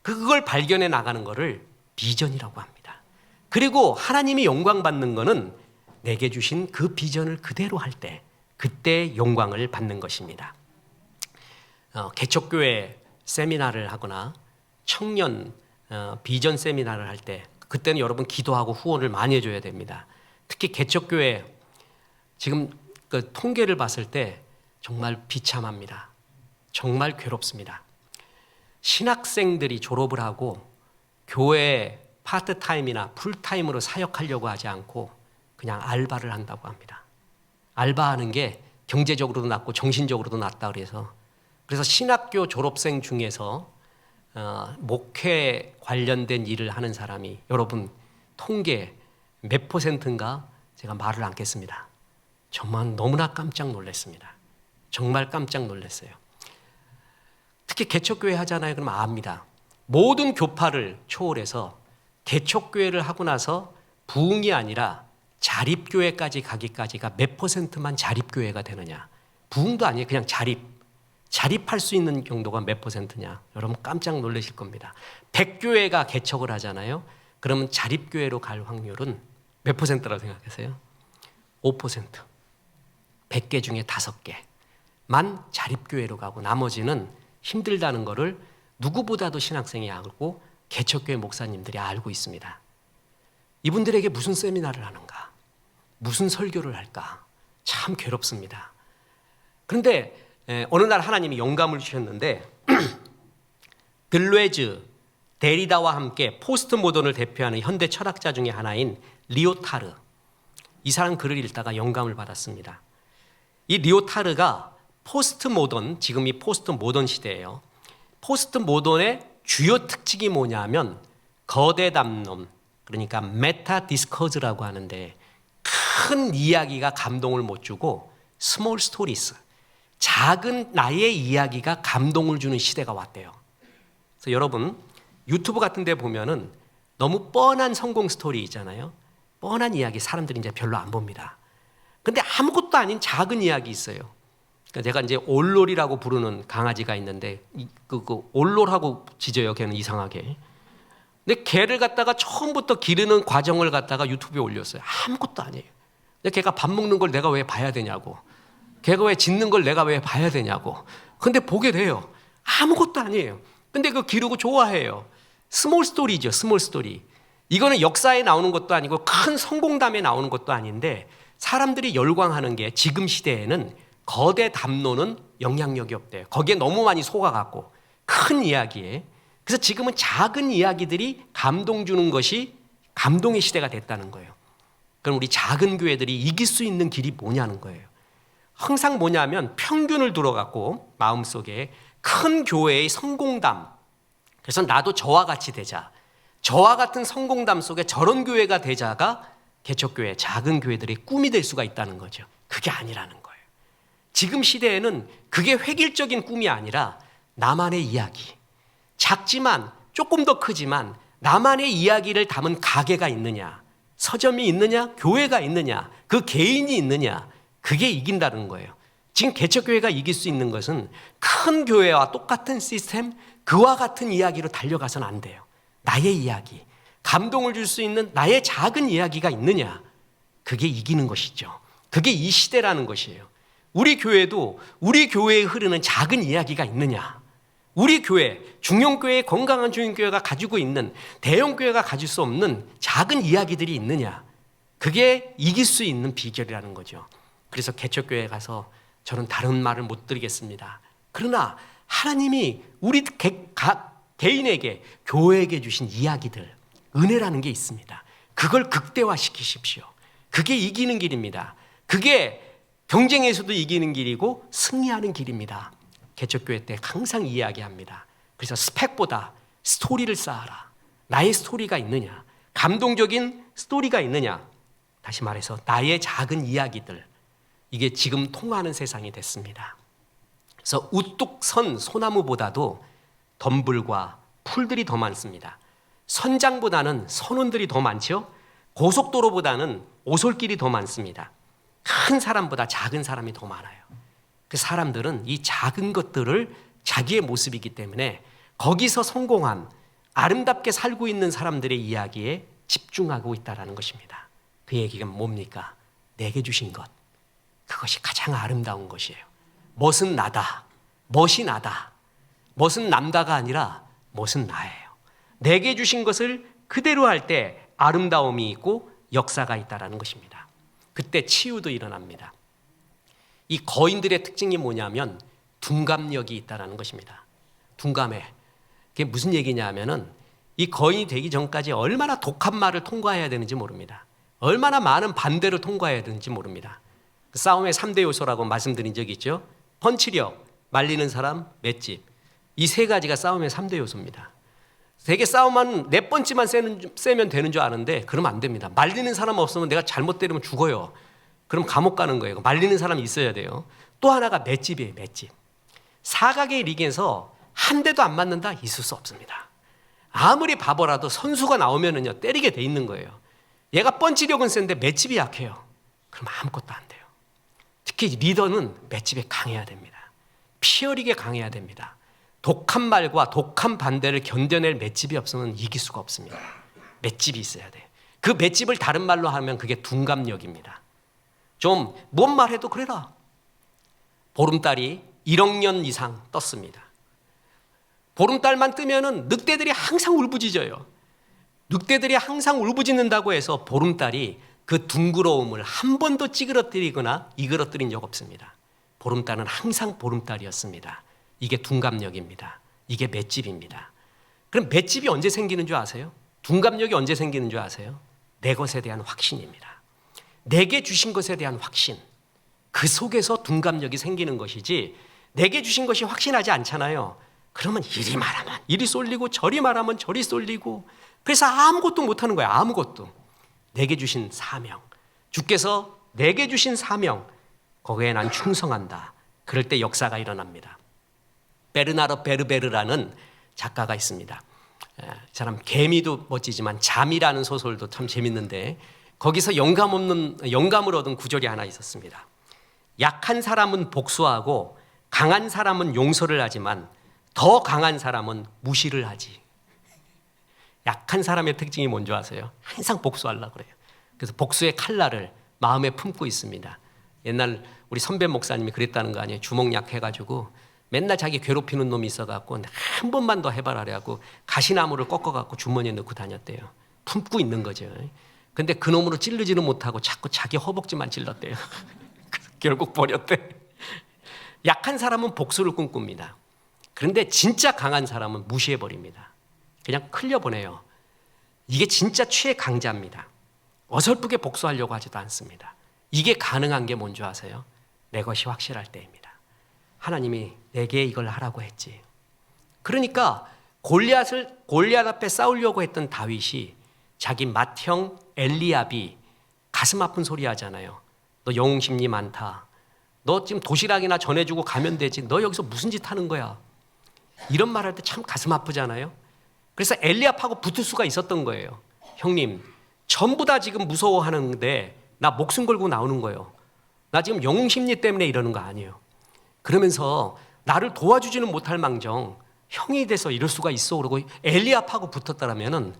그걸 발견해 나가는 것을 비전이라고 합니다. 그리고 하나님이 영광 받는 것은 내게 주신 그 비전을 그대로 할 때, 그때 영광을 받는 것입니다. 개척교회 세미나를 하거나 청년 비전 세미나를 할 때, 그때는 여러분 기도하고 후원을 많이 해줘야 됩니다. 특히 개척교회 지금 그 통계를 봤을 때 정말 비참합니다. 정말 괴롭습니다. 신학생들이 졸업을 하고 교회 파트타임이나 풀타임으로 사역하려고 하지 않고 그냥 알바를 한다고 합니다. 알바하는 게 경제적으로도 낫고 정신적으로도 낫다 그래서 신학교 졸업생 중에서 목회 관련된 일을 하는 사람이 여러분 통계 몇 %인가 제가 말을 않겠습니다. 정말 너무나 깜짝 놀랐습니다. 정말 깜짝 놀랐어요. 특히 개척교회 하잖아요. 그러면 압니다. 모든 교파를 초월해서 개척교회를 하고 나서 부흥이 아니라 자립교회까지 가기까지가 몇 %만 자립교회가 되느냐. 부흥도 아니에요. 그냥 자립할 수 있는 정도가 몇 %냐. 여러분 깜짝 놀라실 겁니다. 100교회가 개척을 하잖아요. 그러면 자립교회로 갈 확률은 몇 %라고 생각하세요? 5%. 100개 중에 5개만 자립교회로 가고 나머지는 힘들다는 것을 누구보다도 신학생이 알고 개척교회 목사님들이 알고 있습니다. 이분들에게 무슨 세미나를 하는가? 무슨 설교를 할까? 참 괴롭습니다. 그런데 어느 날 하나님이 영감을 주셨는데 들레즈, 데리다와 함께 포스트 모던을 대표하는 현대 철학자 중에 하나인 리오타르, 이 사람 글을 읽다가 영감을 받았습니다. 이 리오타르가 포스트 모던, 지금 이 포스트 모던 시대예요. 포스트 모던의 주요 특징이 뭐냐면 거대 담론, 그러니까 메타 디스커즈라고 하는데 큰 이야기가 감동을 못 주고 스몰 스토리스, 작은 나의 이야기가 감동을 주는 시대가 왔대요. 그래서 여러분 유튜브 같은 데 보면은 너무 뻔한 성공 스토리 있잖아요. 뻔한 이야기 사람들이 이제 별로 안 봅니다. 근데 아무것도 아닌 작은 이야기 있어요. 그러니까 제가 이제 올롤이라고 부르는 강아지가 있는데 그 올롤하고 짖어요. 걔는 이상하게. 근데 개를 갖다가 처음부터 기르는 과정을 갖다가 유튜브에 올렸어요. 아무것도 아니에요. 근데 걔가 밥 먹는 걸 내가 왜 봐야 되냐고. 걔가 왜 짖는 걸 내가 왜 봐야 되냐고. 근데 보게 돼요. 아무것도 아니에요. 근데 그거 기르고 좋아해요. 스몰 스토리죠. 스몰 스토리. 이거는 역사에 나오는 것도 아니고 큰 성공담에 나오는 것도 아닌데 사람들이 열광하는 게 지금 시대에는 거대 담론은 영향력이 없대요. 거기에 너무 많이 속아갖고 큰 이야기에. 그래서 지금은 작은 이야기들이 감동 주는 것이 감동의 시대가 됐다는 거예요. 그럼 우리 작은 교회들이 이길 수 있는 길이 뭐냐는 거예요. 항상 뭐냐면 평균을 들어갖고 마음속에 큰 교회의 성공담. 그래서 나도 저와 같이 되자. 저와 같은 성공담 속에 저런 교회가 되자가 개척교회, 작은 교회들의 꿈이 될 수가 있다는 거죠. 그게 아니라는 거예요. 지금 시대에는 그게 획일적인 꿈이 아니라 나만의 이야기. 작지만 조금 더 크지만 나만의 이야기를 담은 가게가 있느냐, 서점이 있느냐, 교회가 있느냐, 그 개인이 있느냐, 그게 이긴다는 거예요. 지금 개척교회가 이길 수 있는 것은 큰 교회와 똑같은 시스템, 그와 같은 이야기로 달려가서는 안 돼요. 나의 이야기, 감동을 줄 수 있는 나의 작은 이야기가 있느냐, 그게 이기는 것이죠. 그게 이 시대라는 것이에요. 우리 교회도 우리 교회에 흐르는 작은 이야기가 있느냐, 우리 교회, 중형교회, 건강한 중형교회가 가지고 있는 대형교회가 가질 수 없는 작은 이야기들이 있느냐, 그게 이길 수 있는 비결이라는 거죠. 그래서 개척교회에 가서 저는 다른 말을 못 드리겠습니다. 그러나 하나님이 우리 개인에게, 교회에게 주신 이야기들, 은혜라는 게 있습니다. 그걸 극대화시키십시오. 그게 이기는 길입니다. 그게 경쟁에서도 이기는 길이고 승리하는 길입니다. 개척교회 때 항상 이야기합니다. 그래서 스펙보다 스토리를 쌓아라. 나의 스토리가 있느냐, 감동적인 스토리가 있느냐. 다시 말해서 나의 작은 이야기들, 이게 지금 통하는 세상이 됐습니다. 그래서 우뚝 선 소나무보다도 덤불과 풀들이 더 많습니다. 선장보다는 선원들이 더 많죠. 고속도로보다는 오솔길이 더 많습니다. 큰 사람보다 작은 사람이 더 많아요. 그 사람들은 이 작은 것들을 자기의 모습이기 때문에 거기서 성공한 아름답게 살고 있는 사람들의 이야기에 집중하고 있다는 것입니다. 그 얘기가 뭡니까? 내게 주신 것, 그것이 가장 아름다운 것이에요. 멋은 나다, 멋이 나다. 멋은 남다가 아니라 멋은 나예요. 내게 주신 것을 그대로 할 때 아름다움이 있고 역사가 있다는 것입니다. 그때 치유도 일어납니다. 이 거인들의 특징이 뭐냐면 둔감력이 있다는 것입니다. 둔감해. 그게 무슨 얘기냐면은 이 거인이 되기 전까지 얼마나 독한 말을 통과해야 되는지 모릅니다. 얼마나 많은 반대를 통과해야 되는지 모릅니다. 싸움의 3대 요소라고 말씀드린 적이 있죠. 펀치력, 말리는 사람, 맷집. 이 세 가지가 싸움의 3대 요소입니다. 되게 싸움만 4번째만 세면 되는 줄 아는데 그러면 안 됩니다. 말리는 사람 없으면 내가 잘못 때리면 죽어요. 그럼 감옥 가는 거예요. 말리는 사람이 있어야 돼요. 또 하나가 맷집이에요. 맷집. 사각의 링에서 한 대도 안 맞는다? 있을 수 없습니다. 아무리 바보라도 선수가 나오면은요 때리게 돼 있는 거예요. 얘가 펀치력은 센데 맷집이 약해요. 그럼 아무것도 안 돼요. 특히 리더는 맷집이 강해야 됩니다. 피어리게 강해야 됩니다. 독한 말과 독한 반대를 견뎌낼 맷집이 없으면 이길 수가 없습니다. 맷집이 있어야 돼요. 그 맷집을 다른 말로 하면 그게 둔감력입니다. 좀 뭔 말해도 그래라. 보름달이 1억 년 이상 떴습니다. 보름달만 뜨면은 늑대들이 항상 울부짖어요. 늑대들이 항상 울부짖는다고 해서 보름달이 그 둥그러움을 한 번도 찌그러뜨리거나 이그러뜨린 적 없습니다. 보름달은 항상 보름달이었습니다. 이게 둔감력입니다. 이게 맷집입니다. 그럼 맷집이 언제 생기는 줄 아세요? 둔감력이 언제 생기는 줄 아세요? 내 것에 대한 확신입니다. 내게 주신 것에 대한 확신. 그 속에서 둔감력이 생기는 것이지 내게 주신 것이 확신하지 않잖아요. 그러면 이리 말하면 이리 쏠리고 저리 말하면 저리 쏠리고 그래서 아무것도 못하는 거야. 아무것도. 내게 주신 사명. 주께서 내게 주신 사명. 거기에 난 충성한다. 그럴 때 역사가 일어납니다. 베르나르 베르베르라는 작가가 있습니다. 이 사람 개미도 멋지지만 잠이라는 소설도 참 재밌는데 거기서 영감을 얻은 구절이 하나 있었습니다. 약한 사람은 복수하고 강한 사람은 용서를 하지만 더 강한 사람은 무시를 하지. 약한 사람의 특징이 뭔지 아세요? 항상 복수하려고 그래요. 그래서 복수의 칼날을 마음에 품고 있습니다. 옛날 우리 선배 목사님이 그랬다는 거 아니에요? 주먹약 해가지고 맨날 자기 괴롭히는 놈이 있어갖고 한 번만 더 해봐라 그래갖고 가시나무를 꺾어갖고 주머니에 넣고 다녔대요. 품고 있는 거죠. 근데 그 놈으로 찌르지는 못하고 자꾸 자기 허벅지만 찔렀대요. 결국 버렸대. 약한 사람은 복수를 꿈꿉니다. 그런데 진짜 강한 사람은 무시해버립니다. 그냥 흘려보내요. 이게 진짜 최강자입니다. 어설프게 복수하려고 하지도 않습니다. 이게 가능한 게 뭔지 아세요? 내 것이 확실할 때입니다. 하나님이 내게 이걸 하라고 했지. 그러니까 골리앗 앞에 싸우려고 했던 다윗이 자기 맏형 엘리압이 가슴 아픈 소리 하잖아요. 너 영웅심리 많다. 너 지금 도시락이나 전해주고 가면 되지. 너 여기서 무슨 짓 하는 거야? 이런 말 할 때 참 가슴 아프잖아요. 그래서 엘리압하고 붙을 수가 있었던 거예요. 형님, 전부 다 지금 무서워하는데 나 목숨 걸고 나오는 거예요. 나 지금 영웅심리 때문에 이러는 거 아니에요. 그러면서 나를 도와주지는 못할 망정 형이 돼서 이럴 수가 있어. 그러고 엘리압하고 붙었다라면은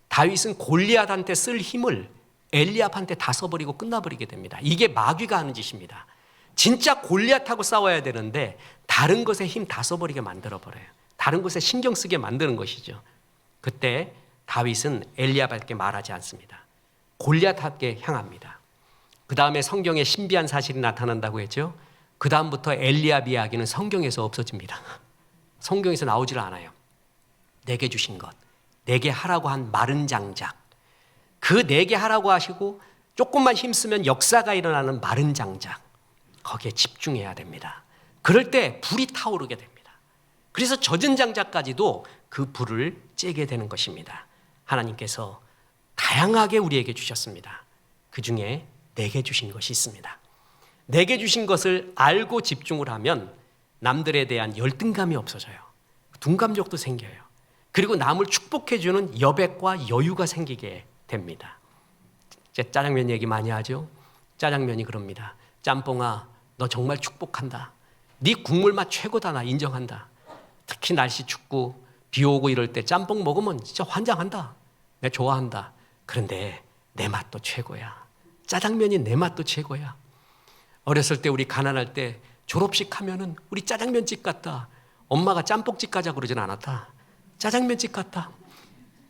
다윗은 골리앗한테 쓸 힘을 엘리압한테 다 써버리고 끝나버리게 됩니다. 이게 마귀가 하는 짓입니다. 진짜 골리앗하고 싸워야 되는데 다른 것에 힘 다 써버리게 만들어버려요. 다른 것에 신경 쓰게 만드는 것이죠. 그때 다윗은 엘리압에게 말하지 않습니다. 골리앗에게 향합니다. 그 다음에 성경에 신비한 사실이 나타난다고 했죠. 그 다음부터 엘리압 이야기는 성경에서 없어집니다. 성경에서 나오질 않아요. 내게 주신 것, 내게 하라고 한 마른 장작, 그 내게 하라고 하시고 조금만 힘쓰면 역사가 일어나는 마른 장작, 거기에 집중해야 됩니다. 그럴 때 불이 타오르게 됩니다. 그래서 젖은 장작까지도 그 불을 쬐게 되는 것입니다. 하나님께서 다양하게 우리에게 주셨습니다. 그 중에 내게 주신 것이 있습니다. 내게 주신 것을 알고 집중을 하면 남들에 대한 열등감이 없어져요. 둔감력도 생겨요. 그리고 남을 축복해주는 여백과 여유가 생기게 됩니다. 짜장면 얘기 많이 하죠. 짜장면이 그럽니다. 짬뽕아, 너 정말 축복한다. 네 국물 맛 최고다. 나 인정한다. 특히 날씨 춥고 비 오고 이럴 때 짬뽕 먹으면 진짜 환장한다. 내가 좋아한다. 그런데 내 맛도 최고야. 짜장면이 내 맛도 최고야. 어렸을 때 우리 가난할 때 졸업식 하면은 우리 짜장면집 갔다. 엄마가 짬뽕집 가자 그러진 않았다. 짜장면집 갔다.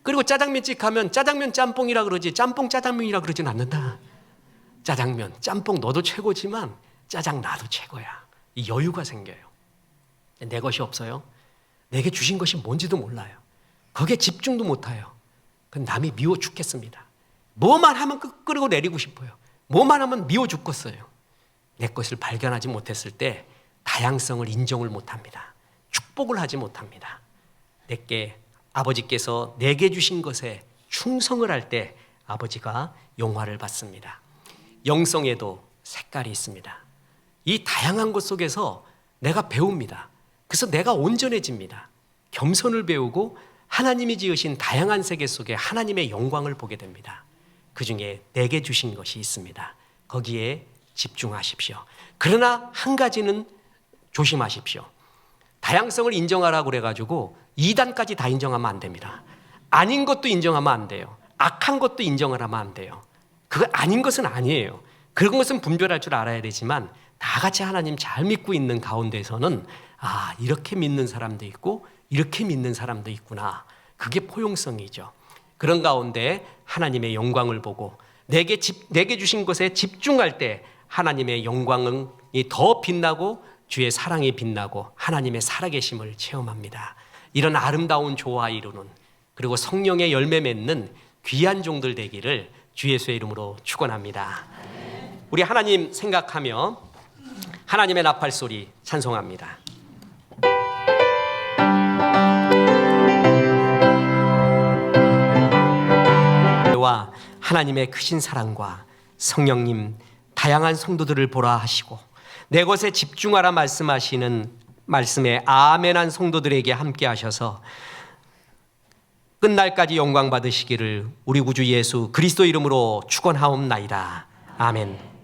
그리고 짜장면집 가면 짜장면 짬뽕이라 그러지 짬뽕 짜장면이라 그러진 않는다. 짜장면, 짬뽕 너도 최고지만 짜장 나도 최고야. 이 여유가 생겨요. 내 것이 없어요. 내게 주신 것이 뭔지도 몰라요. 거기에 집중도 못해요. 그럼 남이 미워 죽겠습니다. 뭐만 하면 끄고 내리고 싶어요. 뭐만 하면 미워 죽겠어요. 내 것을 발견하지 못했을 때 다양성을 인정을 못합니다. 축복을 하지 못합니다. 내게 아버지께서 내게 주신 것에 충성을 할 때 아버지가 용화를 받습니다. 영성에도 색깔이 있습니다. 이 다양한 것 속에서 내가 배웁니다. 그래서 내가 온전해집니다. 겸손을 배우고 하나님이 지으신 다양한 세계 속에 하나님의 영광을 보게 됩니다. 그 중에 내게 주신 것이 있습니다. 거기에 집중하십시오. 그러나 한 가지는 조심하십시오. 다양성을 인정하라고 그래가지고 2단까지 다 인정하면 안 됩니다. 아닌 것도 인정하면 안 돼요. 악한 것도 인정을 하면 안 돼요. 그거 아닌 것은 아니에요. 그런 것은 분별할 줄 알아야 되지만 다 같이 하나님 잘 믿고 있는 가운데서는 이렇게 믿는 사람도 있고 이렇게 믿는 사람도 있구나. 그게 포용성이죠. 그런 가운데 하나님의 영광을 보고 내게 주신 것에 집중할 때 하나님의 영광이 더 빛나고 주의 사랑이 빛나고 하나님의 살아계심을 체험합니다. 이런 아름다운 조화 이루는 그리고 성령의 열매 맺는 귀한 종들 되기를 주 예수의 이름으로 축원합니다. 우리 하나님 생각하며 하나님의 나팔 소리 찬송합니다. 와 하나님의 크신 사랑과 성령님 다양한 성도들을 보라 하시고 내 것에 집중하라 말씀하시는 말씀에 아멘한 성도들에게 함께 하셔서 끝날까지 영광 받으시기를 우리 구주 예수 그리스도 이름으로 축원하옵나이다. 아멘.